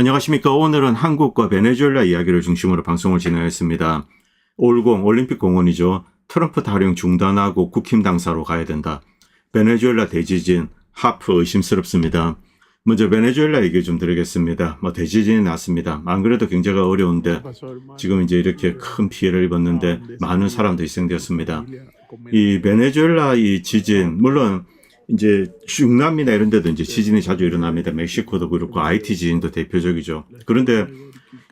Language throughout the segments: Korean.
안녕하십니까. 오늘은 한국과 베네수엘라 이야기를 중심으로 방송을 진행했습니다. 올공 올림픽 공원이죠. 트럼프 타령 중단하고 국힘 당사로 가야 된다. 베네수엘라 대지진 하프 의심스럽습니다. 먼저 베네수엘라 얘기 좀 드리겠습니다. 대지진이 났습니다. 안 그래도 경제가 어려운데 지금 이제 이렇게 큰 피해를 입었는데 많은 사람도 희생되었습니다. 이 베네수엘라 이 지진, 물론 이제 중남미나 이런 데도 이제 지진이 자주 일어납니다. 멕시코도 그렇고 IT 지진도 대표적이죠. 그런데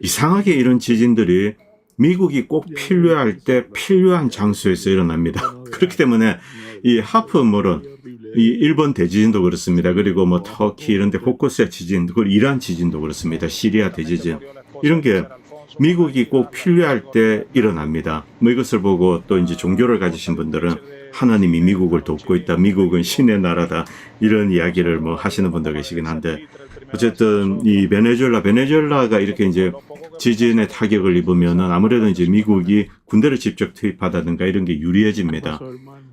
이상하게 이런 지진들이 미국이 꼭 필요할 때 필요한 장소에서 일어납니다. 그렇기 때문에 이 하프물은 이 일본 대지진도 그렇습니다. 그리고 터키 이런 데 곳곳의 지진, 그리고 이란 지진도 그렇습니다. 시리아 대지진. 이런 게 미국이 꼭 필요할 때 일어납니다. 이것을 보고 또 이제 종교를 가지신 분들은 하나님이 미국을 돕고 있다. 미국은 신의 나라다. 이런 이야기를 하시는 분도 계시긴 한데, 어쨌든 이 베네수엘라가 이렇게 이제 지진의 타격을 입으면은 아무래도 이제 미국이 군대를 직접 투입하다든가 이런 게 유리해집니다.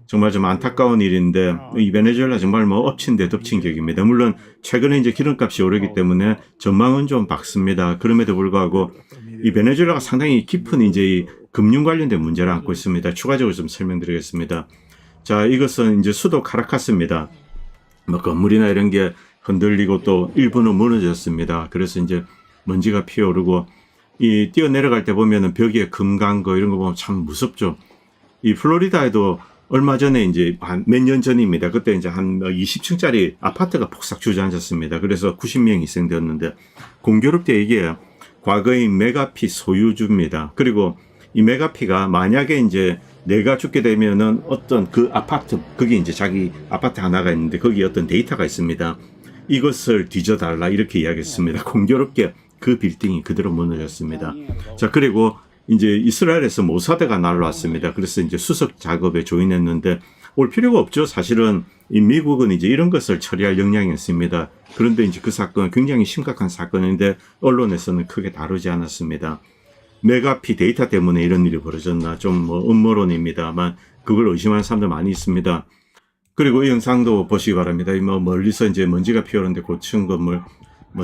정말 좀 안타까운 일인데, 이 베네수엘라 정말 엎친 데 덮친 격입니다. 물론 최근에 이제 기름값이 오르기 때문에 전망은 좀 밝습니다. 그럼에도 불구하고 이 베네수엘라가 상당히 깊은 이제 이 금융 관련된 문제를 안고 있습니다. 추가적으로 좀 설명드리겠습니다. 자, 이것은 이제 수도 카라카스입니다. 건물이나 이런 게 흔들리고 또 일부는 무너졌습니다. 그래서 이제 먼지가 피어오르고 이 뛰어내려갈 때 보면은 벽에 금 간 거 이런 거 보면 참 무섭죠. 이 플로리다에도 얼마 전에 이제 한 몇 년 전입니다. 그때 이제 한 20층짜리 아파트가 폭삭 주저앉았습니다. 그래서 90명이 희생되었는데, 공교롭게 이게 과거의 메가피 소유주입니다. 그리고 이 메가피가 만약에 이제 내가 죽게 되면은 어떤 그 아파트, 거기 이제 자기 아파트 하나가 있는데 거기 어떤 데이터가 있습니다. 이것을 뒤져달라 이렇게 이야기했습니다. 공교롭게 그 빌딩이 그대로 무너졌습니다. 자, 그리고 이제 이스라엘에서 모사드가 날라왔습니다. 그래서 이제 수석 작업에 조인했는데 올 필요가 없죠. 사실은 이 미국은 이제 이런 것을 처리할 역량이 있습니다. 그런데 이제 그 사건은 굉장히 심각한 사건인데 언론에서는 크게 다루지 않았습니다. 메가피 데이터 때문에 이런 일이 벌어졌나, 좀 음모론입니다만 그걸 의심하는 사람들 많이 있습니다. 그리고 이 영상도 보시기 바랍니다. 멀리서 이제 먼지가 피어오는데 고층 건물,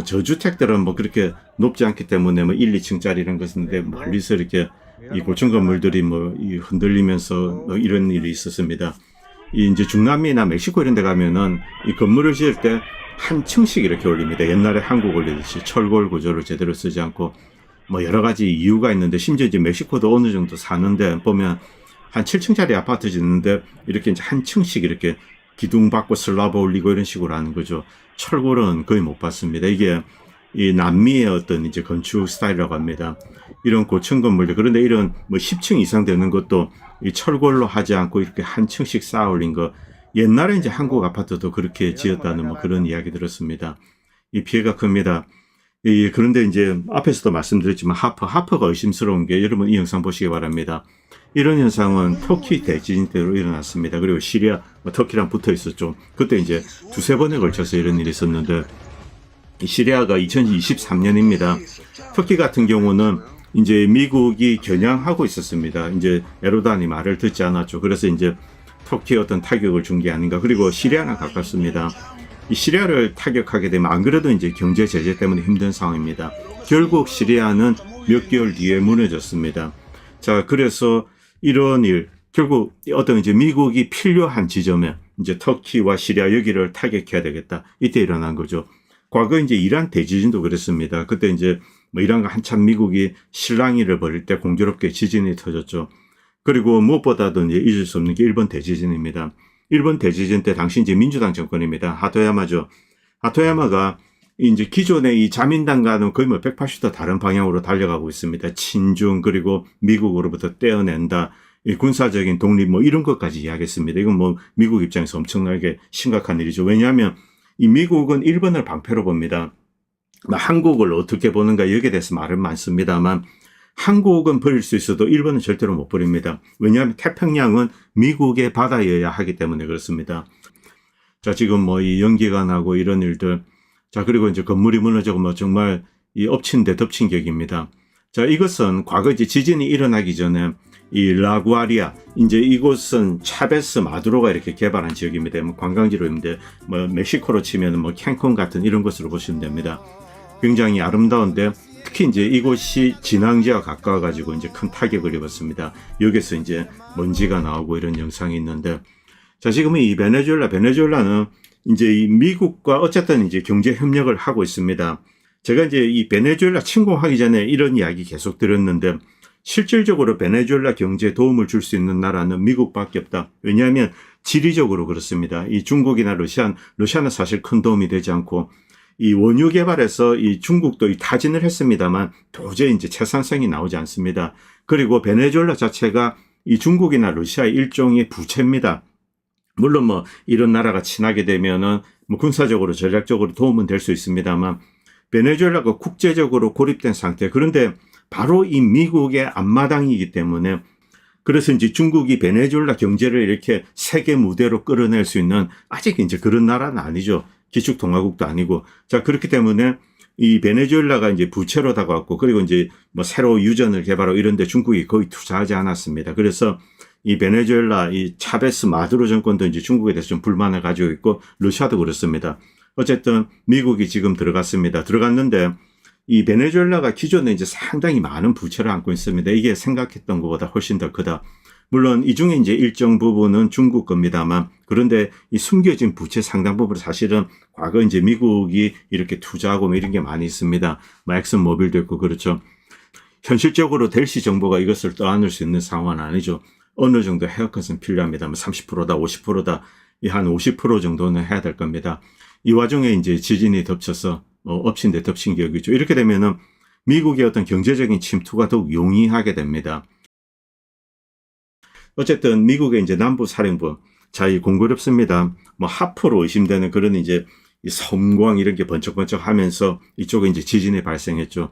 저주택들은 그렇게 높지 않기 때문에 1, 2층짜리 이런 것인데 멀리서 이렇게 이 고층 건물들이 이 흔들리면서 이런 일이 있었습니다. 이 이제 중남미나 멕시코 이런 데 가면은 이 건물을 지을 때 한 층씩 이렇게 올립니다. 옛날에 한국 올리듯이 철골 구조를 제대로 쓰지 않고 여러 가지 이유가 있는데, 심지어 이제 멕시코도 어느 정도 사는데 보면 한 7층짜리 아파트 짓는데 이렇게 이제 한 층씩 이렇게 기둥 받고 슬라브 올리고 이런 식으로 하는 거죠. 철골은 거의 못 봤습니다. 이게 이 남미의 어떤 이제 건축 스타일이라고 합니다. 이런 고층 건물들, 그런데 이런 10층 이상 되는 것도 이 철골로 하지 않고 이렇게 한 층씩 쌓아 올린 거, 옛날에 이제 한국 아파트도 그렇게 지었다는 그런 이야기 들었습니다. 이 피해가 큽니다. 그런데 이제 앞에서도 말씀드렸지만 하프가 의심스러운 게, 여러분 이 영상 보시기 바랍니다. 이런 현상은 터키 대지진 때로 일어났습니다. 그리고 시리아, 터키랑 붙어 있었죠. 그때 이제 두세 번에 걸쳐서 이런 일이 있었는데, 시리아가 2023년입니다. 터키 같은 경우는 이제 미국이 겨냥하고 있었습니다. 이제 에르도안이 말을 듣지 않았죠. 그래서 이제 터키에 어떤 타격을 준 게 아닌가. 그리고 시리아랑 가깝습니다. 이 시리아를 타격하게 되면 안 그래도 이제 경제 제재 때문에 힘든 상황입니다. 결국 시리아는 몇 개월 뒤에 무너졌습니다. 자, 그래서 이런 일, 결국 어떤 이제 미국이 필요한 지점에 이제 터키와 시리아 여기를 타격해야 되겠다. 이때 일어난 거죠. 과거 이제 이란 대지진도 그랬습니다. 그때 이제 이란과 한참 미국이 실랑이를 벌일 때 공교롭게 지진이 터졌죠. 그리고 무엇보다도 이제 잊을 수 없는 게 일본 대지진입니다. 일본 대지진 때 당시 이제 민주당 정권입니다. 하토야마죠. 하토야마가 이제 기존의 이 자민당과는 거의 180도 다른 방향으로 달려가고 있습니다. 친중, 그리고 미국으로부터 떼어낸다, 이 군사적인 독립 이런 것까지 이야기했습니다. 이건 미국 입장에서 엄청나게 심각한 일이죠. 왜냐하면 이 미국은 일본을 방패로 봅니다. 한국을 어떻게 보는가 여기에 대해서 말은 많습니다만, 한국은 버릴 수 있어도 일본은 절대로 못 버립니다. 왜냐하면 태평양은 미국의 바다여야 하기 때문에 그렇습니다. 자, 지금 이 연기가 나고 이런 일들. 자, 그리고 이제 건물이 무너지고 정말 이 엎친 데 덮친 격입니다. 자, 이것은 과거 이제 지진이 일어나기 전에 이 라구아리아, 이제 이곳은 차베스 마두로가 이렇게 개발한 지역입니다. 관광지로인데 멕시코로 치면 캔쿤 같은 이런 곳으로 보시면 됩니다. 굉장히 아름다운데 특히 이제 이곳이 진앙지와 가까워가지고 이제 큰 타격을 입었습니다. 여기서 이제 먼지가 나오고 이런 영상이 있는데, 자, 지금 이 베네수엘라는 이제 이 미국과 어쨌든 이제 경제 협력을 하고 있습니다. 제가 이제 이 베네수엘라 침공하기 전에 이런 이야기 계속 들었는데, 실질적으로 베네수엘라 경제에 도움을 줄 수 있는 나라는 미국밖에 없다. 왜냐하면 지리적으로 그렇습니다. 이 중국이나 러시아는 사실 큰 도움이 되지 않고, 이 원유 개발에서 이 중국도 이 타진을 했습니다만 도저히 이제 채산성이 나오지 않습니다. 그리고 베네수엘라 자체가 이 중국이나 러시아의 일종의 부채입니다. 물론 뭐 이런 나라가 친하게 되면은 뭐 군사적으로 전략적으로 도움은 될 수 있습니다만, 베네수엘라가 국제적으로 고립된 상태. 그런데 바로 이 미국의 앞마당이기 때문에, 그래서 이제 중국이 베네수엘라 경제를 이렇게 세계 무대로 끌어낼 수 있는 아직 이제 그런 나라는 아니죠. 기축통화국도 아니고. 자, 그렇기 때문에 이 베네수엘라가 이제 부채로 다가왔고, 그리고 이제 뭐 새로 유전을 개발하고 이런데 중국이 거의 투자하지 않았습니다. 그래서 이 베네수엘라 이 차베스 마두로 정권도 이제 중국에 대해서 좀 불만을 가지고 있고, 러시아도 그렇습니다. 어쨌든 미국이 지금 들어갔습니다. 들어갔는데 이 베네수엘라가 기존에 이제 상당히 많은 부채를 안고 있습니다. 이게 생각했던 것보다 훨씬 더 크다. 물론 이 중에 이제 일정 부분은 중국 겁니다만, 그런데 이 숨겨진 부채 상당 부분 사실은 과거 이제 미국이 이렇게 투자하고 뭐 이런 게 많이 있습니다. 뭐 엑슨모빌도 있고 그렇죠. 현실적으로 델시 정부가 이것을 떠안을 수 있는 상황은 아니죠. 어느 정도 헤어컷은 필요합니다. 뭐 30%다, 50%다, 한 50% 정도는 해야 될 겁니다. 이 와중에 이제 지진이 덮쳐서 엎친 데 덮친 격이죠. 이렇게 되면은 미국의 어떤 경제적인 침투가 더욱 용이하게 됩니다. 어쨌든 미국의 이제 남부 사령부, 자, 이 공교롭습니다. 뭐 하프로 의심되는 그런 이제 이 섬광 이런 게 번쩍번쩍 하면서 이쪽에 이제 지진이 발생했죠.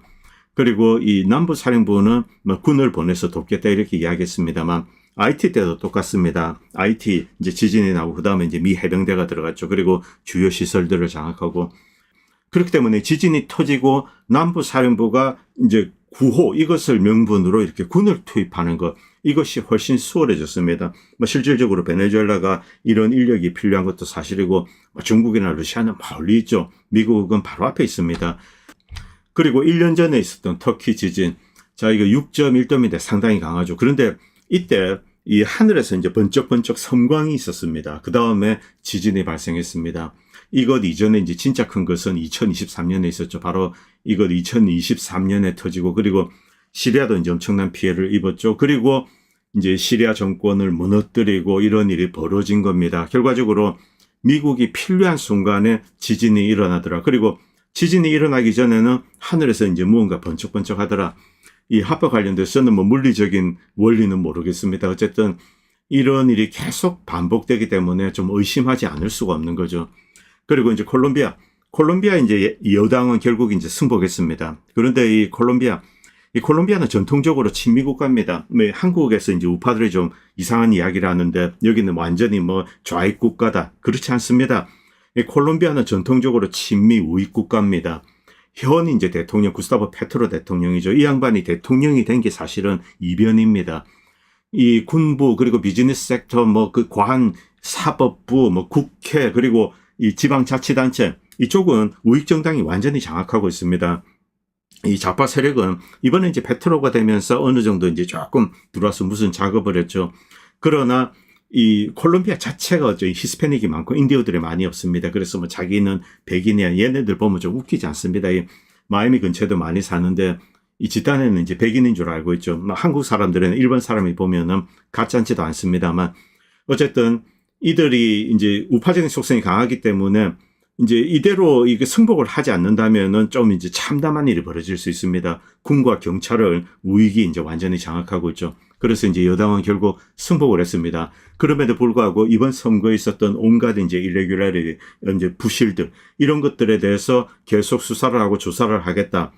그리고 이 남부 사령부는 뭐 군을 보내서 돕겠다 이렇게 이야기했습니다만, IT 때도 똑같습니다. IT 이제 지진이 나고 그 다음에 이제 미 해병대가 들어갔죠. 그리고 주요 시설들을 장악하고, 그렇기 때문에 지진이 터지고 남부 사령부가 이제 구호 이것을 명분으로 이렇게 군을 투입하는 것, 이것이 훨씬 수월해졌습니다. 뭐 실질적으로 베네수엘라가 이런 인력이 필요한 것도 사실이고, 중국이나 러시아는 멀리 있죠. 미국은 바로 앞에 있습니다. 그리고 1년 전에 있었던 터키 지진, 자, 이거 6.1도인데 상당히 강하죠. 그런데 이때 이 하늘에서 이제 번쩍번쩍 섬광이 있었습니다. 그 다음에 지진이 발생했습니다. 이것 이전에 이제 진짜 큰 것은 2023년에 있었죠. 바로 이것 2023년에 터지고, 그리고 시리아도 이제 엄청난 피해를 입었죠. 그리고 이제 시리아 정권을 무너뜨리고 이런 일이 벌어진 겁니다. 결과적으로 미국이 필요한 순간에 지진이 일어나더라. 그리고 지진이 일어나기 전에는 하늘에서 이제 무언가 번쩍번쩍 하더라. 이 합과 관련돼서는 뭐 물리적인 원리는 모르겠습니다. 어쨌든 이런 일이 계속 반복되기 때문에 좀 의심하지 않을 수가 없는 거죠. 그리고 이제 콜롬비아 이제 여당은 결국 이제 승복했습니다. 그런데 이 콜롬비아는 전통적으로 친미 국가입니다. 한국에서 이제 우파들이 좀 이상한 이야기를 하는데, 여기는 완전히 뭐 좌익 국가다. 그렇지 않습니다. 이 콜롬비아는 전통적으로 친미 우익 국가입니다. 현 이제 대통령 구스타보 페트로 대통령이죠. 이 양반이 대통령이 된 게 사실은 이변입니다. 이 군부 그리고 비즈니스 섹터 뭐 그 관 사법부 뭐 국회 그리고 이 지방자치단체, 이쪽은 우익 정당이 완전히 장악하고 있습니다. 이 좌파 세력은 이번에 이제 페트로가 되면서 어느 정도 이제 조금 들어와서 무슨 작업을 했죠. 그러나 이 콜롬비아 자체가 히스패닉이 많고 인디오들이 많이 없습니다. 그래서 뭐 자기는 백인이야, 얘네들 보면 좀 웃기지 않습니다. 이 마이애미 근처에도 많이 사는데 이 집단에는 이제 백인인 줄 알고 있죠. 한국 사람들은 일반 사람이 보면은 가짜않지도 않습니다만, 어쨌든 이들이 이제 우파적인 속성이 강하기 때문에 이제 이대로 이게 승복을 하지 않는다면은 좀 이제 참담한 일이 벌어질 수 있습니다. 군과 경찰을 우익이 이제 완전히 장악하고 있죠. 그래서 이제 여당은 결국 승복을 했습니다. 그럼에도 불구하고 이번 선거에 있었던 온갖 이제 일레귤러리, 이제 부실들, 이런 것들에 대해서 계속 수사를 하고 조사를 하겠다.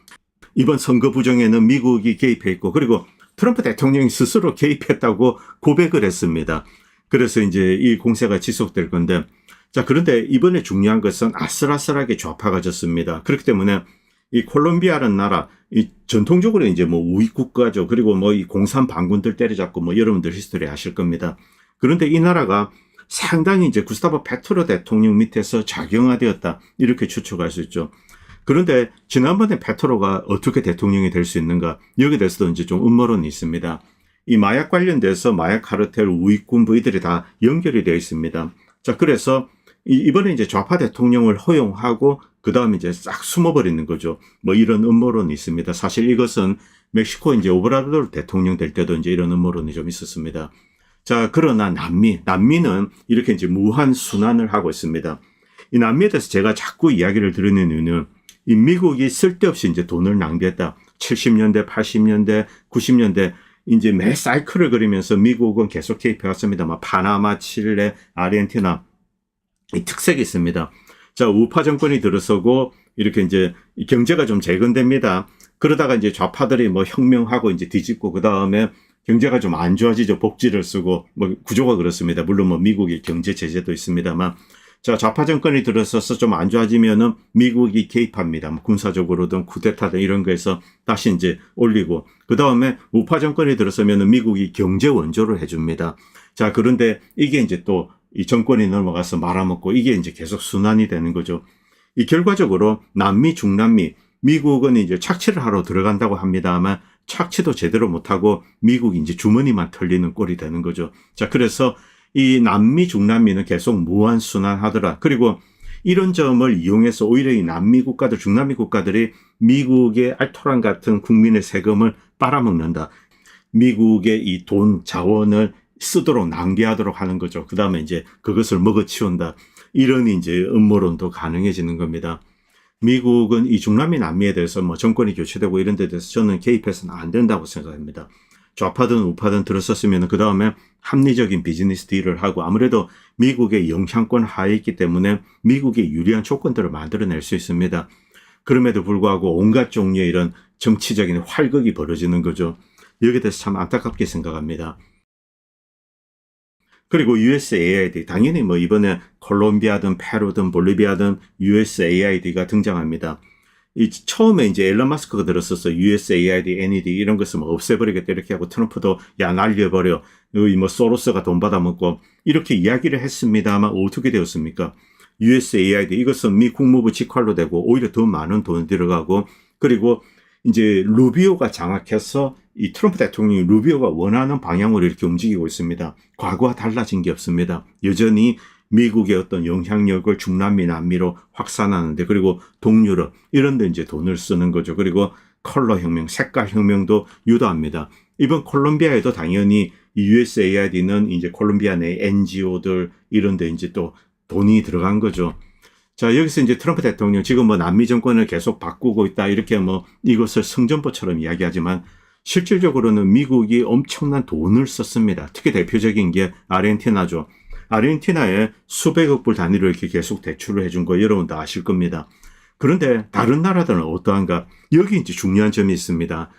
이번 선거 부정에는 미국이 개입했고, 그리고 트럼프 대통령이 스스로 개입했다고 고백을 했습니다. 그래서 이제 이 공세가 지속될 건데, 자, 그런데 이번에 중요한 것은 아슬아슬하게 좌파가 졌습니다. 그렇기 때문에 이 콜롬비아라는 나라, 이 전통적으로 이제 뭐 우익 국가죠. 그리고 뭐 이 공산 반군들 때려잡고 뭐 여러분들 히스토리 아실 겁니다. 그런데 이 나라가 상당히 이제 구스타보 페트로 대통령 밑에서 작용화되었다. 이렇게 추측할 수 있죠. 그런데 지난번에 페트로가 어떻게 대통령이 될 수 있는가? 여기에 대해서도 이제 좀 음모론이 있습니다. 이 마약 관련돼서 마약 카르텔 우익군부 이들이 다 연결이 되어 있습니다. 자, 그래서 이번에 이제 좌파 대통령을 허용하고 그 다음에 이제 싹 숨어버리는 거죠. 뭐 이런 음모론이 있습니다. 사실 이것은 멕시코 이제 오브라도르 대통령 될 때도 이제 이런 음모론이 좀 있었습니다. 자, 그러나 남미는 이렇게 이제 무한 순환을 하고 있습니다. 이 남미에 대해서 제가 자꾸 이야기를 드리는 이유는 이 미국이 쓸데없이 이제 돈을 낭비했다. 70년대, 80년대, 90년대 이제 매 사이클을 그리면서 미국은 계속 개입해 왔습니다. 파나마, 칠레, 아르헨티나 이 특색이 있습니다. 자, 우파 정권이 들어서고 이렇게 이제 경제가 좀 재건됩니다. 그러다가 이제 좌파들이 뭐 혁명하고 이제 뒤집고 그 다음에 경제가 좀 안 좋아지죠. 복지를 쓰고 뭐 구조가 그렇습니다. 물론 뭐 미국이 경제 제재도 있습니다만, 자, 좌파 정권이 들어서서 좀 안 좋아지면은 미국이 개입합니다. 뭐 군사적으로든 쿠데타든 이런 거에서 다시 이제 올리고, 그 다음에 우파 정권이 들어서면은 미국이 경제 원조를 해줍니다. 자, 그런데 이게 이제 또 이 정권이 넘어가서 말아먹고 이게 이제 계속 순환이 되는 거죠. 이 결과적으로 남미, 중남미, 미국은 이제 착취를 하러 들어간다고 합니다만 착취도 제대로 못하고 미국이 이제 주머니만 털리는 꼴이 되는 거죠. 자, 그래서 이 남미, 중남미는 계속 무한순환하더라. 그리고 이런 점을 이용해서 오히려 이 남미 국가들, 중남미 국가들이 미국의 알토란 같은 국민의 세금을 빨아먹는다. 미국의 이 돈, 자원을 쓰도록 낭비하도록 하는 거죠. 그 다음에 이제 그것을 먹어치운다. 이런 이제 음모론도 가능해지는 겁니다. 미국은 이 중남미, 남미에 대해서 뭐 정권이 교체되고 이런 데 대해서 저는 개입해서는 안 된다고 생각합니다. 좌파든 우파든 들어섰으면 그 다음에 합리적인 비즈니스 딜을 하고 아무래도 미국의 영향권 하에 있기 때문에 미국의 유리한 조건들을 만들어낼 수 있습니다. 그럼에도 불구하고 온갖 종류의 이런 정치적인 활극이 벌어지는 거죠. 여기에 대해서 참 안타깝게 생각합니다. 그리고 USAID, 당연히 뭐 이번에 콜롬비아든 페루든 볼리비아든 USAID가 등장합니다. 처음에 이제 일론 마스크가 들었었어. USAID, NED 이런 것을 뭐 없애버리겠다 이렇게 하고 트럼프도 야 날려버려. 여기 뭐 소로스가 돈 받아먹고 이렇게 이야기를 했습니다만 어떻게 되었습니까? USAID 이것은 미 국무부 직활로 되고 오히려 더 많은 돈이 들어가고 그리고 이제 루비오가 장악해서 이 트럼프 대통령이 루비오가 원하는 방향으로 이렇게 움직이고 있습니다. 과거와 달라진 게 없습니다. 여전히 미국의 어떤 영향력을 중남미, 남미로 확산하는데 그리고 동유럽 이런 데 이제 돈을 쓰는 거죠. 그리고 컬러 혁명, 색깔 혁명도 유도합니다. 이번 콜롬비아에도 당연히 이 USAID는 이제 콜롬비아 내 NGO들 이런 데 이제 또 돈이 들어간 거죠. 자, 여기서 이제 트럼프 대통령 지금 뭐 남미 정권을 계속 바꾸고 있다 이렇게 뭐 이것을 성전포처럼 이야기하지만 실질적으로는 미국이 엄청난 돈을 썼습니다. 특히 대표적인 게 아르헨티나죠. 아르헨티나에 수백억 불 단위로 이렇게 계속 대출을 해준 거 여러분도 아실 겁니다. 그런데 다른 나라들은 어떠한가? 여기 이제 중요한 점이 있습니다.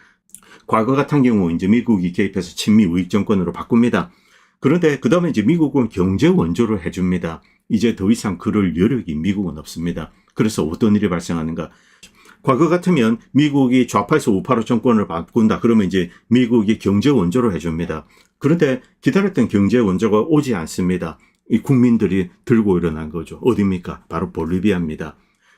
과거 같은 경우 이제 미국이 개입해서 친미 우익 정권으로 바꿉니다. 그런데 그 다음에 이제 미국은 경제 원조를 해줍니다. 이제 더 이상 그럴 여력이 미국은 없습니다. 그래서 어떤 일이 발생하는가? 과거 같으면 미국이 좌파에서 우파로 정권을 바꾼다. 그러면 이제 미국이 경제 원조를 해줍니다. 그런데 기다렸던 경제 원조가 오지 않습니다. 이 국민들이 들고 일어난 거죠. 어디입니까? 바로 볼리비아입니다.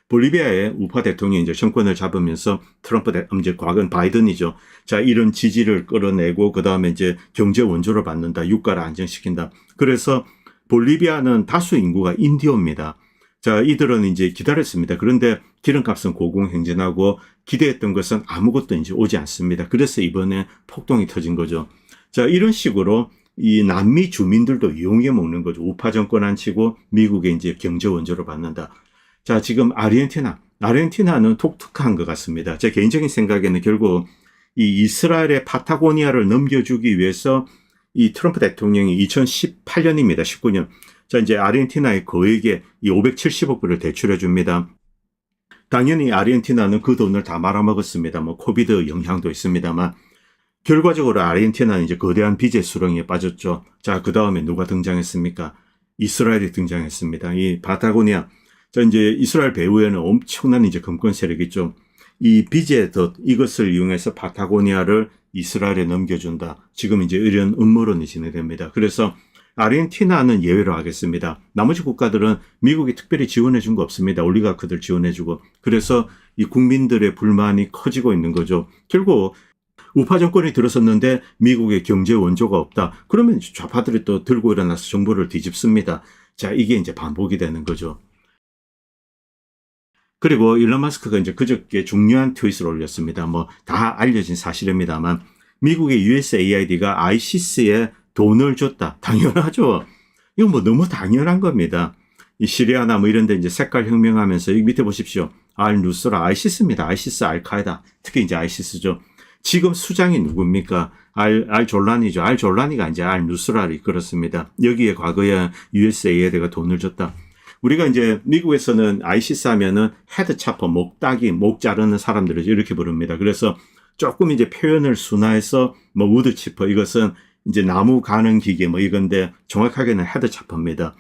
볼리비아의 우파 대통령이 이제 정권을 잡으면서 트럼프 이제 과거는 바이든이죠. 자, 이런 지지를 끌어내고 그 다음에 이제 경제 원조를 받는다. 유가를 안정시킨다. 그래서 볼리비아는 다수 인구가 인디오입니다. 자, 이들은 이제 기다렸습니다. 그런데 기름값은 고공행진하고 기대했던 것은 아무것도 이제 오지 않습니다. 그래서 이번에 폭동이 터진 거죠. 자, 이런 식으로 이 남미 주민들도 이용해 먹는 거죠. 우파 정권 안 치고 미국의 이제 경제 원조를 받는다. 자, 지금 아르헨티나는 독특한 것 같습니다. 제 개인적인 생각에는 결국 이 이스라엘의 파타고니아를 넘겨주기 위해서 이 트럼프 대통령이 2018년입니다. 19년. 자, 이제 아르헨티나의 거액의 이 570억 불을 대출해 줍니다. 당연히 아르헨티나는 그 돈을 다 말아먹었습니다. 뭐 코비드 영향도 있습니다만 결과적으로 아르헨티나는 이제 거대한 빚의 수렁에 빠졌죠. 자, 그 다음에 누가 등장했습니까? 이스라엘이 등장했습니다. 이 파타고니아. 자, 이제 이스라엘 배후에는 엄청난 이제 금권 세력이 있죠. 이 빚의 덫, 이것을 이용해서 파타고니아를 이스라엘에 넘겨준다. 지금 이제 이런 음모론이 진행됩니다. 그래서 아르헨티나는 예외로 하겠습니다. 나머지 국가들은 미국이 특별히 지원해 준 거 없습니다. 올리가크들 지원해 주고. 그래서 이 국민들의 불만이 커지고 있는 거죠. 결국 우파 정권이 들어섰는데 미국의 경제 원조가 없다. 그러면 좌파들이 또 들고 일어나서 정부를 뒤집습니다. 자, 이게 이제 반복이 되는 거죠. 그리고 일론 마스크가 이제 그저께 중요한 트윗을 올렸습니다. 뭐 다 알려진 사실입니다만 미국의 USAID가 ISIS에 돈을 줬다. 당연하죠. 이거 뭐 너무 당연한 겁니다. 이 시리아나 뭐 이런 데 이제 색깔 혁명하면서 여기 밑에 보십시오. 알-누스라 아이시스입니다. 아이시스, 알카에다. 특히 이제 아이시스죠. 지금 수장이 누굽니까? 알-졸라니죠. 알-졸라니가 이제 알-누스라를 이끌었습니다. 여기에 과거에 USAID가 돈을 줬다. 우리가 이제 미국에서는 아이시스 하면은 헤드 차퍼, 목 따기, 목 자르는 사람들을 이렇게 부릅니다. 그래서 조금 이제 표현을 순화해서 뭐 우드 치퍼, 이것은 이제 나무 가는 기계 뭐 이건데 정확하게는 헤드 차퍼입니다.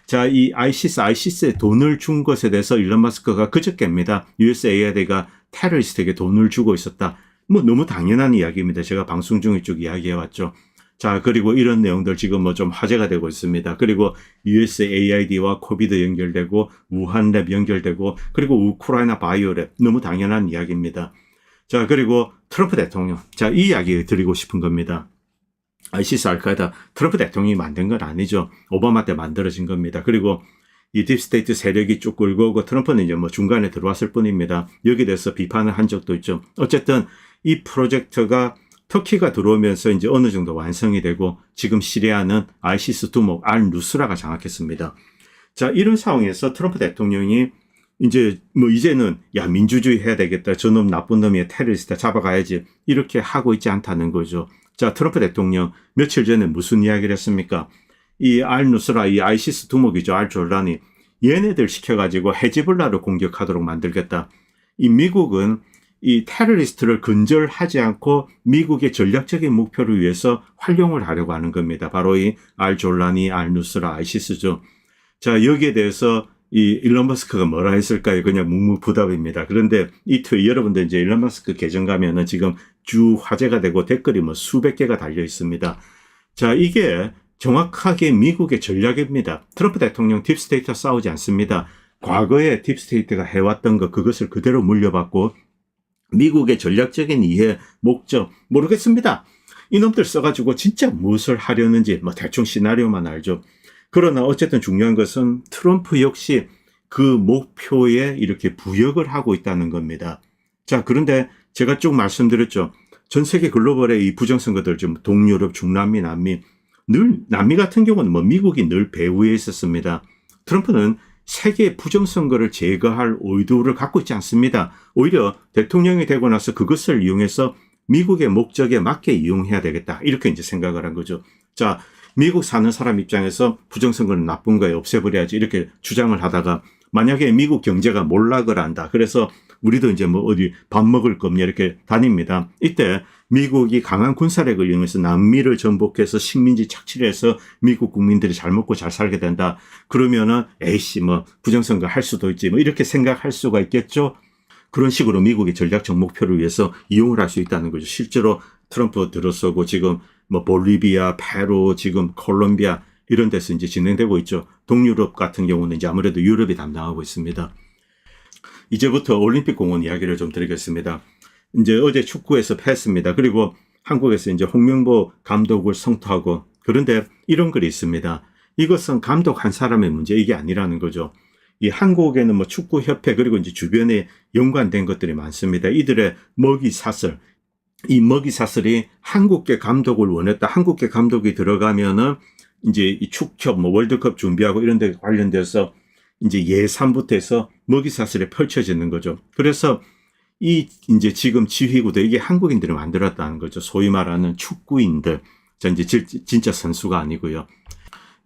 자, 이 아이시스에 돈을 준 것에 대해서 일론 마스크가 그저께입니다. USAID가 테러리스트에게 돈을 주고 있었다. 뭐 너무 당연한 이야기입니다. 제가 방송 중에 쭉 이야기해왔죠. 자, 그리고 이런 내용들 지금 뭐 좀 화제가 되고 있습니다. 그리고 USAID와 코비드 연결되고 우한랩 연결되고 그리고 우크라이나 바이오랩 너무 당연한 이야기입니다. 자, 그리고 트럼프 대통령. 자, 이 이야기 드리고 싶은 겁니다. 아이시스 알카에다 트럼프 대통령이 만든 건 아니죠. 오바마 때 만들어진 겁니다. 그리고 이 딥스테이트 세력이 쭉 끌고 오고 트럼프는 이제 뭐 중간에 들어왔을 뿐입니다. 여기에 대해서 비판을 한 적도 있죠. 어쨌든 이 프로젝트가 터키가 들어오면서 이제 어느 정도 완성이 되고 지금 시리아는 아이시스 두목 알-누스라가 장악했습니다. 자, 이런 상황에서 트럼프 대통령이 이제 뭐 이제는 야 민주주의 해야 되겠다. 저놈 나쁜 놈이야. 테러리스트 잡아가야지. 이렇게 하고 있지 않다는 거죠. 자, 트럼프 대통령 며칠 전에 무슨 이야기를 했습니까? 이 알-누스라, 이 아이시스 두목이죠. 알-졸라니. 얘네들 시켜가지고 헤즈볼라를 공격하도록 만들겠다. 이 미국은 이 테러리스트를 근절하지 않고 미국의 전략적인 목표를 위해서 활용을 하려고 하는 겁니다. 바로 이 알-졸라니, 알-누스라, 아이시스죠. 자, 여기에 대해서 이 일론 머스크가 뭐라 했을까요? 그냥 묵묵부답입니다. 그런데 이 트윗 여러분들 이제 일론 머스크 계정 가면은 지금 주 화제가 되고 댓글이 뭐 수백 개가 달려 있습니다. 자, 이게 정확하게 미국의 전략입니다. 트럼프 대통령 딥스테이트와 싸우지 않습니다. 과거에 딥스테이트가 해왔던 것 그것을 그대로 물려받고 미국의 전략적인 이해, 목적 모르겠습니다. 이놈들 써가지고 진짜 무엇을 하려는지 뭐 대충 시나리오만 알죠. 그러나 어쨌든 중요한 것은 트럼프 역시 그 목표에 이렇게 부역을 하고 있다는 겁니다. 자, 그런데 제가 쭉 말씀드렸죠. 전 세계 글로벌의 이 부정선거들 좀 동유럽, 중남미, 남미 늘 남미 같은 경우는 뭐 미국이 늘 배후에 있었습니다. 트럼프는 세계 부정선거를 제거할 의도를 갖고 있지 않습니다. 오히려 대통령이 되고 나서 그것을 이용해서 미국의 목적에 맞게 이용해야 되겠다. 이렇게 이제 생각을 한 거죠. 자, 미국 사는 사람 입장에서 부정선거는 나쁜 거예요. 없애버려야지. 이렇게 주장을 하다가 만약에 미국 경제가 몰락을 한다. 그래서 우리도 이제 뭐 어디 밥 먹을 거 없냐 이렇게 다닙니다. 이때 미국이 강한 군사력을 이용해서 남미를 전복해서 식민지 착취를 해서 미국 국민들이 잘 먹고 잘 살게 된다. 그러면은 에이씨 뭐 부정선거 할 수도 있지 뭐 이렇게 생각할 수가 있겠죠. 그런 식으로 미국의 전략적 목표를 위해서 이용을 할 수 있다는 거죠. 실제로 트럼프 들어서고 지금 뭐 볼리비아, 페루, 지금 콜롬비아 이런 데서 이제 진행되고 있죠. 동유럽 같은 경우는 이제 아무래도 유럽이 담당하고 있습니다. 이제부터 올림픽 공원 이야기를 좀 드리겠습니다. 이제 어제 축구에서 패했습니다. 그리고 한국에서 이제 홍명보 감독을 성토하고 그런데 이런 글이 있습니다. 이것은 감독 한 사람의 문제 이게 아니라는 거죠. 이 한국에는 뭐 축구협회 그리고 이제 주변에 연관된 것들이 많습니다. 이들의 먹이 사슬. 이 먹이 사슬이 한국계 감독을 원했다. 한국계 감독이 들어가면은 이제 이 축협 뭐 월드컵 준비하고 이런 데 관련돼서 이제 예산부터 해서 먹이 사슬에 펼쳐지는 거죠. 그래서 이 이제 지금 지휘구도 이게 한국인들이 만들었다는 거죠. 소위 말하는 축구인들. 자, 이제 진짜 선수가 아니고요.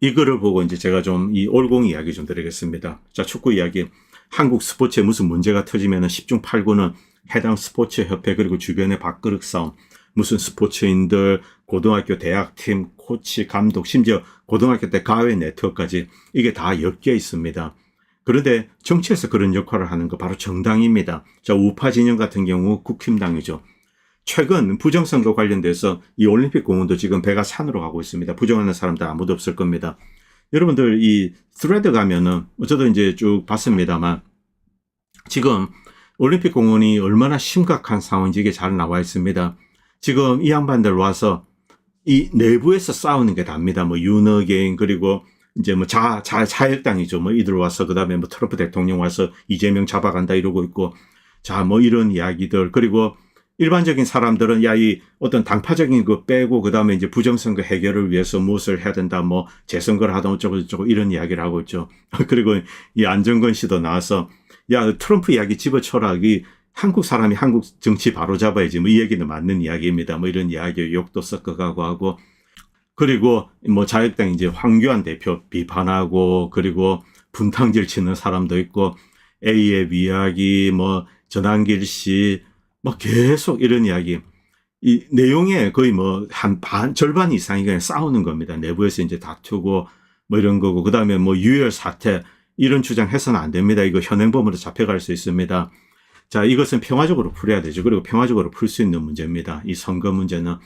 이거를 보고 이제 제가 좀 이 올공 이야기 좀 드리겠습니다. 자, 축구 이야기. 한국 스포츠에 무슨 문제가 터지면은 10중 8구는 해당 스포츠 협회 그리고 주변의 밥그릇 싸움. 무슨 스포츠인들, 고등학교 대학팀, 코치, 감독, 심지어 고등학교 때 가외 네트워크까지 이게 다 엮여 있습니다. 그런데 정치에서 그런 역할을 하는 거 바로 정당입니다. 자, 우파 진영 같은 경우 국힘당이죠. 최근 부정선거 관련돼서 이 올림픽 공원도 지금 배가 산으로 가고 있습니다. 부정하는 사람들 아무도 없을 겁니다. 여러분들 이 스레드 가면은 저도 이제 쭉 봤습니다만 지금 올림픽 공원이 얼마나 심각한 상황인지 이게 잘 나와 있습니다. 지금 이 양반들 와서 이 내부에서 싸우는 게 답니다. 뭐 윤어게인 그리고 이제 뭐 자일당이죠. 뭐 이들 와서 그다음에 뭐 트럼프 대통령 와서 이재명 잡아간다 이러고 있고 자 뭐 이런 이야기들 그리고 일반적인 사람들은 야 이 어떤 당파적인 거 빼고 그다음에 이제 부정선거 해결을 위해서 무엇을 해야 된다 뭐 재선거를 하다 어쩌고 저쩌고 이런 이야기를 하고 있죠. 그리고 이 안정건 씨도 나와서 야 트럼프 이야기 집어쳐라 이 한국 사람이 한국 정치 바로 잡아야지 뭐 이 얘기는 맞는 이야기입니다. 뭐 이런 이야기 욕도 섞어가고 하고 그리고 뭐 자유당 이제 황교안 대표 비판하고 그리고 분탕질 치는 사람도 있고 A의 이야기 뭐 전한길 씨 뭐 계속 이런 이야기 이 내용에 거의 뭐 절반 이상이 그냥 싸우는 겁니다. 내부에서 이제 다투고 뭐 이런 거고 그다음에 뭐 유혈 사태 이런 주장해서는 안 됩니다. 이거 현행범으로 잡혀갈 수 있습니다. 자, 이것은 평화적으로 풀어야 되죠. 그리고 평화적으로 풀 수 있는 문제입니다. 이 선거 문제는.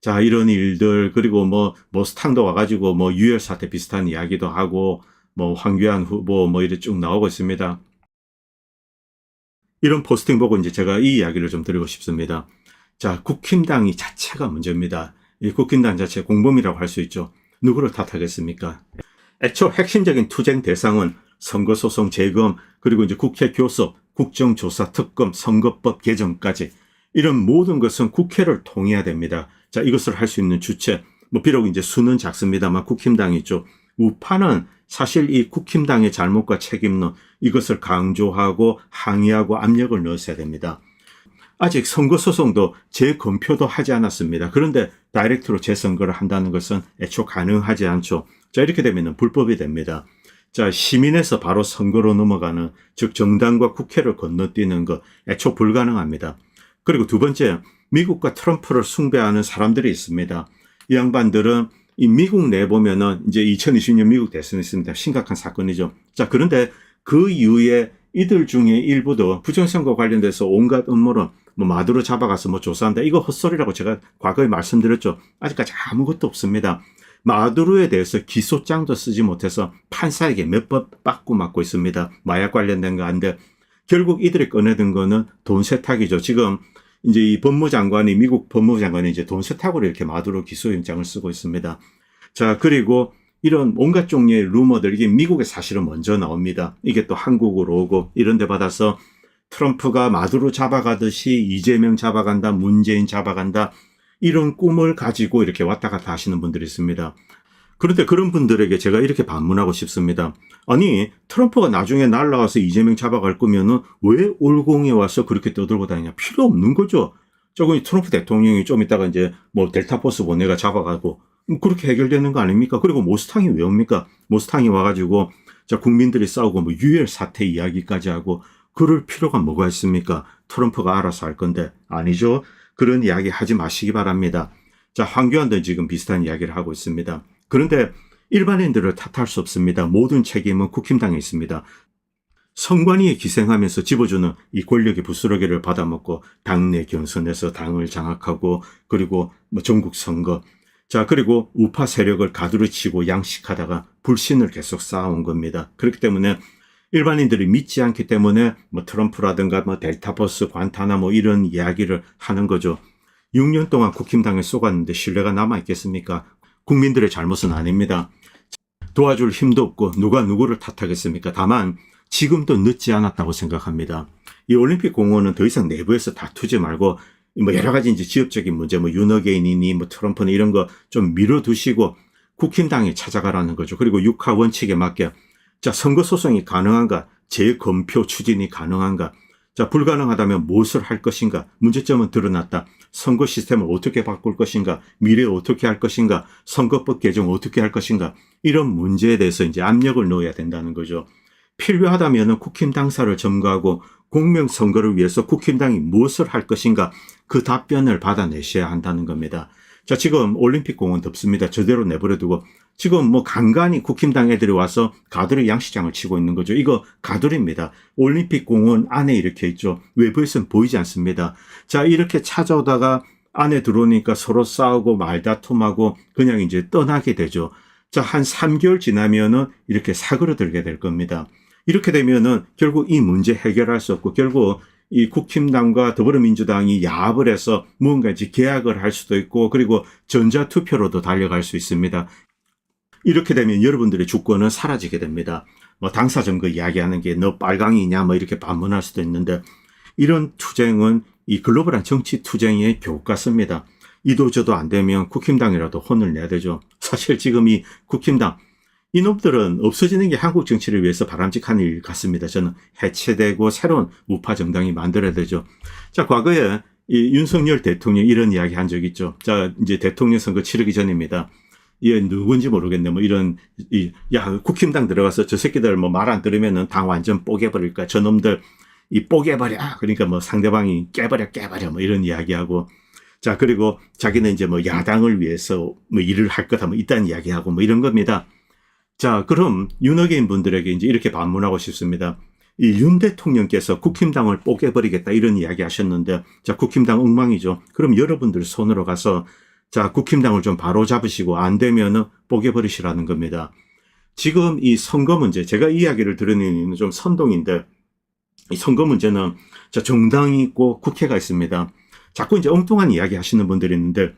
자, 이런 일들, 그리고 뭐, 스탕도 와가지고 뭐, 유혈 사태 비슷한 이야기도 하고, 뭐, 황교안 후보 뭐, 이렇게 쭉 나오고 있습니다. 이런 포스팅 보고 이제 제가 이 이야기를 좀 드리고 싶습니다. 자, 국힘당이 자체가 문제입니다. 이 국힘당 자체 공범이라고 할 수 있죠. 누구를 탓하겠습니까? 애초 핵심적인 투쟁 대상은 선거소송 재검, 그리고 이제 국회 교섭, 국정조사 특검, 선거법 개정까지 이런 모든 것은 국회를 통해야 됩니다. 자, 이것을 할 수 있는 주체, 뭐 비록 이제 수는 작습니다만 국힘당이죠. 우파는 사실 이 국힘당의 잘못과 책임론 이것을 강조하고 항의하고 압력을 넣었어야 됩니다. 아직 선거소송도 재검표도 하지 않았습니다. 그런데 다이렉트로 재선거를 한다는 것은 애초 가능하지 않죠. 자, 이렇게 되면 불법이 됩니다. 자, 시민에서 바로 선거로 넘어가는, 즉 정당과 국회를 건너뛰는 것 애초 불가능합니다. 그리고 두 번째, 미국과 트럼프를 숭배하는 사람들이 있습니다. 이 양반들은 이 미국 내보면은 이제 2020년 미국 대선이 있습니다. 심각한 사건이죠. 자, 그런데 그 이후에 이들 중에 일부도 부정선거 관련돼서 온갖 음모론, 뭐 마두로 잡아가서 뭐 조사한다. 이거 헛소리라고 제가 과거에 말씀드렸죠. 아직까지 아무것도 없습니다. 마두로에 대해서 기소장도 쓰지 못해서 판사에게 몇 번 빠꾸 맞고 있습니다. 마약 관련된 거 안돼. 결국 이들이 꺼내든 거는 돈 세탁이죠. 지금 이제 이 법무장관이 미국 법무장관이 이제 돈 세탁으로 이렇게 마두로 기소영장을 쓰고 있습니다. 자, 그리고 이런 온갖 종류의 루머들 이게 미국에 사실은 먼저 나옵니다. 이게 또 한국으로 오고 이런 데 받아서 트럼프가 마두로 잡아가듯이 이재명 잡아간다, 문재인 잡아간다 이런 꿈을 가지고 이렇게 왔다 갔다 하시는 분들이 있습니다. 그런데 그런 분들에게 제가 이렇게 반문하고 싶습니다. 아니 트럼프가 나중에 날라와서 이재명 잡아갈 거면은 왜 올공에 와서 그렇게 떠들고 다니냐. 필요 없는 거죠. 조금 트럼프 대통령이 좀 이따가 이제 뭐 델타포스 보내가 잡아가고 그렇게 해결되는 거 아닙니까? 그리고 모스탕이 왜 옵니까? 모스탕이 와가지고 자 국민들이 싸우고 뭐 유혈 사태 이야기까지 하고 그럴 필요가 뭐가 있습니까? 트럼프가 알아서 할 건데 아니죠. 그런 이야기 하지 마시기 바랍니다. 자, 황교안도 지금 비슷한 이야기를 하고 있습니다. 그런데 일반인들을 탓할 수 없습니다. 모든 책임은 국힘당에 있습니다. 선관위에 기생하면서 집어주는 이 권력의 부스러기를 받아먹고 당내 경선에서 당을 장악하고 그리고 뭐 전국 선거 자 그리고 우파 세력을 가두리 치고 양식하다가 불신을 계속 쌓아온 겁니다. 그렇기 때문에 일반인들이 믿지 않기 때문에 뭐 트럼프라든가 뭐 델타버스 관타나모 이런 이야기를 하는 거죠. 6년 동안 국힘당에 쏘갔는데 신뢰가 남아있겠습니까? 국민들의 잘못은 아닙니다. 도와줄 힘도 없고 누가 누구를 탓하겠습니까? 다만 지금도 늦지 않았다고 생각합니다. 이 올림픽 공원은 더 이상 내부에서 다투지 말고 뭐 여러 가지 이제 지역적인 문제 뭐 윤어게인이니 뭐 트럼프는 이런 거 좀 밀어두시고 국힘당에 찾아가라는 거죠. 그리고 육하 원칙에 맞게 자 선거 소송이 가능한가? 재검표 추진이 가능한가? 자 불가능하다면 무엇을 할 것인가? 문제점은 드러났다. 선거 시스템을 어떻게 바꿀 것인가? 미래에 어떻게 할 것인가? 선거법 개정 어떻게 할 것인가? 이런 문제에 대해서 이제 압력을 넣어야 된다는 거죠. 필요하다면 국힘 당사를 점거하고 공명선거를 위해서 국힘당이 무엇을 할 것인가? 그 답변을 받아내셔야 한다는 겁니다. 자, 지금 올림픽 공원 덥습니다. 저대로 내버려두고 지금 뭐 간간히 국힘당 애들이 와서 가두리 양식장을 치고 있는 거죠. 이거 가두리입니다. 올림픽 공원 안에 이렇게 있죠. 외부에서는 보이지 않습니다. 자, 이렇게 찾아오다가 안에 들어오니까 서로 싸우고 말다툼하고 그냥 이제 떠나게 되죠. 자, 한 3개월 지나면은 이렇게 사그러들게 될 겁니다. 이렇게 되면은 결국 이 문제 해결할 수 없고 결국 이 국힘당과 더불어민주당이 야합을 해서 무언가 이제 계약을 할 수도 있고 그리고 전자투표로도 달려갈 수 있습니다. 이렇게 되면 여러분들의 주권은 사라지게 됩니다. 뭐 당사점거 이야기하는 게 너 빨강이냐 뭐 이렇게 반문할 수도 있는데 이런 투쟁은 이 글로벌한 정치 투쟁의 교육 같습니다. 이도저도 안 되면 국힘당이라도 혼을 내야 되죠. 사실 지금 이 국힘당 이놈들은 없어지는 게 한국 정치를 위해서 바람직한 일 같습니다. 저는 해체되고 새로운 우파 정당이 만들어야 되죠. 자, 과거에 이 윤석열 대통령이 이런 이야기 한 적 있죠. 자, 이제 대통령 선거 치르기 전입니다. 이게 누군지 모르겠네. 뭐 이런, 야, 국힘당 들어가서 저 새끼들 뭐 말 안 들으면은 당 완전 뽀개버릴까. 저놈들 이 뽀개버려. 그러니까 뭐 상대방이 깨버려 뭐 이런 이야기하고. 자, 그리고 자기는 이제 뭐 야당을 위해서 뭐 일을 할 거다 뭐 이딴 이야기하고 뭐 이런 겁니다. 자, 그럼 윤호개인 분들에게 이제 이렇게 반문하고 싶습니다. 이 윤 대통령께서 국힘당을 뽀개버리겠다 이런 이야기 하셨는데, 자, 국힘당 엉망이죠. 그럼 여러분들 손으로 가서, 자, 국힘당을 좀 바로 잡으시고 안 되면은 뽀개버리시라는 겁니다. 지금 이 선거 문제, 제가 이야기를 들은 이유는 좀 선동인데, 이 선거 문제는, 자, 정당이 있고 국회가 있습니다. 자꾸 이제 엉뚱한 이야기 하시는 분들이 있는데,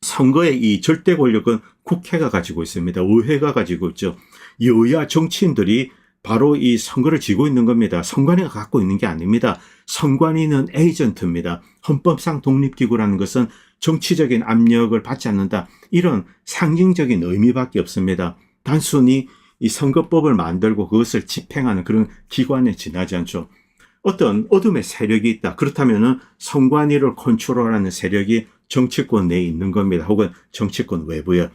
선거의 이 절대 권력은 국회가 가지고 있습니다. 의회가 가지고 있죠. 여야 정치인들이 바로 이 선거를 쥐고 있는 겁니다. 선관위가 갖고 있는 게 아닙니다. 선관위는 에이전트입니다. 헌법상 독립기구라는 것은 정치적인 압력을 받지 않는다. 이런 상징적인 의미밖에 없습니다. 단순히 이 선거법을 만들고 그것을 집행하는 그런 기관에 지나지 않죠. 어떤 어둠의 세력이 있다. 그렇다면은 선관위를 컨트롤하는 세력이 정치권 내에 있는 겁니다. 혹은 정치권 외부에.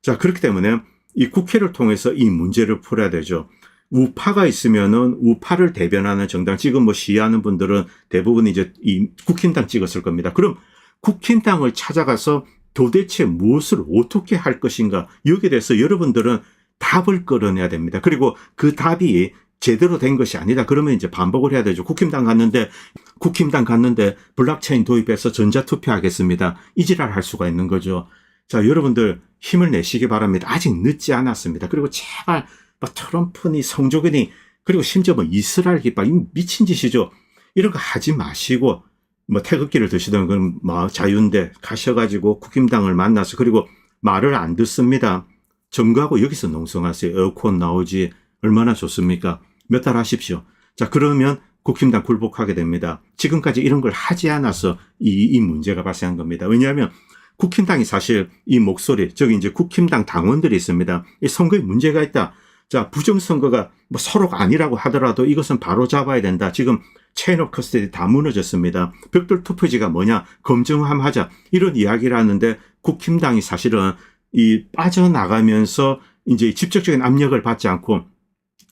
자, 그렇기 때문에 이 국회를 통해서 이 문제를 풀어야 되죠. 우파가 있으면은 우파를 대변하는 정당, 지금 뭐 시위하는 분들은 대부분 이제 이 국힘당 찍었을 겁니다. 그럼 국힘당을 찾아가서 도대체 무엇을 어떻게 할 것인가? 여기에 대해서 여러분들은 답을 끌어내야 됩니다. 그리고 그 답이 제대로 된 것이 아니다. 그러면 이제 반복을 해야 되죠. 국힘당 갔는데 블록체인 도입해서 전자투표 하겠습니다. 이 지랄 할 수가 있는 거죠. 자, 여러분들 힘을 내시기 바랍니다. 아직 늦지 않았습니다. 그리고 제발 트럼프니 성조근이 그리고 심지어 뭐 이스라엘 깃발 미친 짓이죠. 이런 거 하지 마시고 뭐 태극기를 드시던 건 뭐 자유인데 가셔가지고 국힘당을 만나서 그리고 말을 안 듣습니다. 점거하고 여기서 농성하세요. 에어컨 나오지 얼마나 좋습니까? 몇 달 하십시오. 자, 그러면 국힘당 굴복하게 됩니다. 지금까지 이런 걸 하지 않아서 이 문제가 발생한 겁니다. 왜냐하면 국힘당이 사실 이 목소리, 저기 이제 국힘당 당원들이 있습니다. 이 선거에 문제가 있다. 자, 부정선거가 뭐 서로가 아니라고 하더라도 이것은 바로 잡아야 된다. 지금 체인 오브 커스터디 다 무너졌습니다. 벽돌 투표지가 뭐냐? 검증하자. 이런 이야기를 하는데 국힘당이 사실은 이 빠져나가면서 이제 직접적인 압력을 받지 않고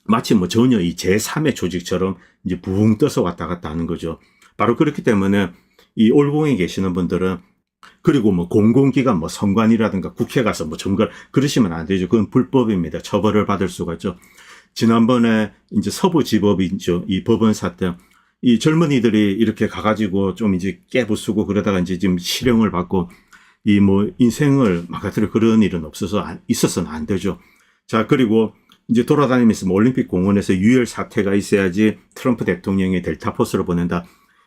마치 뭐 전혀 이 제3의 조직처럼 이제 붕 떠서 왔다 갔다 하는 거죠. 바로 그렇기 때문에 이 올공에 계시는 분들은 그리고 뭐 공공기관 뭐 선관위라든가 국회 가서 뭐 점거를 그러시면 안 되죠. 그건 불법입니다. 처벌을 받을 수가 있죠. 지난번에 이제 서부지법이죠. 이 법원 사태. 이 젊은이들이 이렇게 가가지고 좀 이제 깨부수고 그러다가 이제 지금 실형을 받고 이 뭐 인생을 망가뜨려 그런 일은 있어서는 안 되죠. 자, 그리고 이제 돌아다니면서 뭐 올림픽 공원에서 유혈 사태가 있어야지 트럼프 대통령이 델타포스를 보낸다.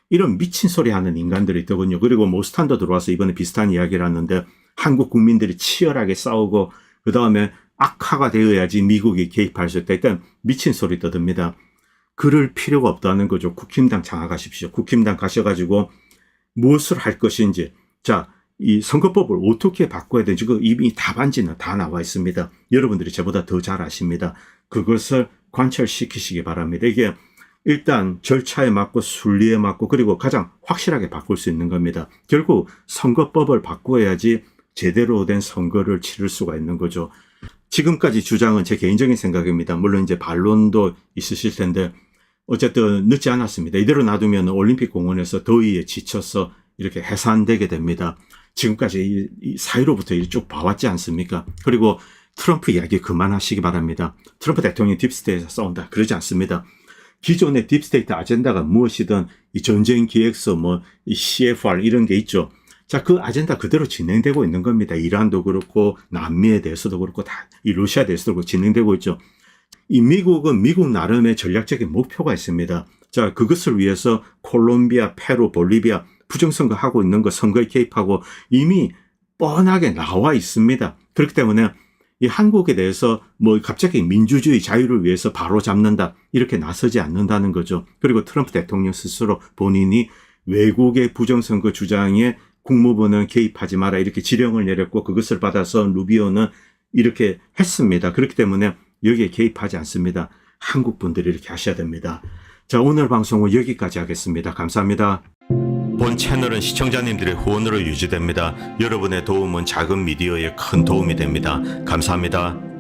이런 미친 소리 하는 인간들이 있더군요. 그리고 모스탄도 들어와서 이번에 비슷한 이야기를 하는데 한국 국민들이 치열하게 싸우고 그 다음에 악화가 되어야지 미국이 개입할 수 있다. 일단 미친 소리 떠듭니다. 그럴 필요가 없다는 거죠. 국힘당 장악하십시오. 국힘당 가셔가지고 무엇을 할 것인지. 자, 이 선거법을 어떻게 바꿔야 되는지 그 이미 답안지는 다 나와 있습니다. 여러분들이 저보다 더 잘 아십니다. 그것을 관철시키시기 바랍니다. 이게 일단 절차에 맞고 순리에 맞고 그리고 가장 확실하게 바꿀 수 있는 겁니다. 결국 선거법을 바꿔야지 제대로 된 선거를 치를 수가 있는 거죠. 지금까지 주장은 제 개인적인 생각입니다. 물론 이제 반론도 있으실 텐데 어쨌든 늦지 않았습니다. 이대로 놔두면 올림픽 공원에서 더위에 지쳐서 이렇게 해산되게 됩니다. 지금까지 이 사이로부터 쭉 봐왔지 않습니까? 그리고 트럼프 이야기 그만하시기 바랍니다. 트럼프 대통령이 딥스테이트에서 싸운다. 그러지 않습니다. 기존의 딥스테이트 아젠다가 무엇이든 이 전쟁 기획서 뭐 이 CFR 이런 게 있죠. 자, 그 아젠다 그대로 진행되고 있는 겁니다. 이란도 그렇고 남미에 대해서도 그렇고 다 이 러시아에 대해서도 그렇고 진행되고 있죠. 이 미국은 미국 나름의 전략적인 목표가 있습니다. 자, 그것을 위해서 콜롬비아, 페루, 볼리비아 부정선거 하고 있는 거 선거에 개입하고 이미 뻔하게 나와 있습니다. 그렇기 때문에 이 한국에 대해서 뭐 갑자기 민주주의 자유를 위해서 바로 잡는다 이렇게 나서지 않는다는 거죠. 그리고 트럼프 대통령 스스로 본인이 외국의 부정선거 주장에 국무부는 개입하지 마라 이렇게 지령을 내렸고 그것을 받아서 루비오는 이렇게 했습니다. 그렇기 때문에 여기에 개입하지 않습니다. 한국 분들이 이렇게 하셔야 됩니다. 자, 오늘 방송은 여기까지 하겠습니다. 감사합니다. 본 채널은 시청자님들의 후원으로 유지됩니다. 여러분의 도움은 작은 미디어에 큰 도움이 됩니다. 감사합니다.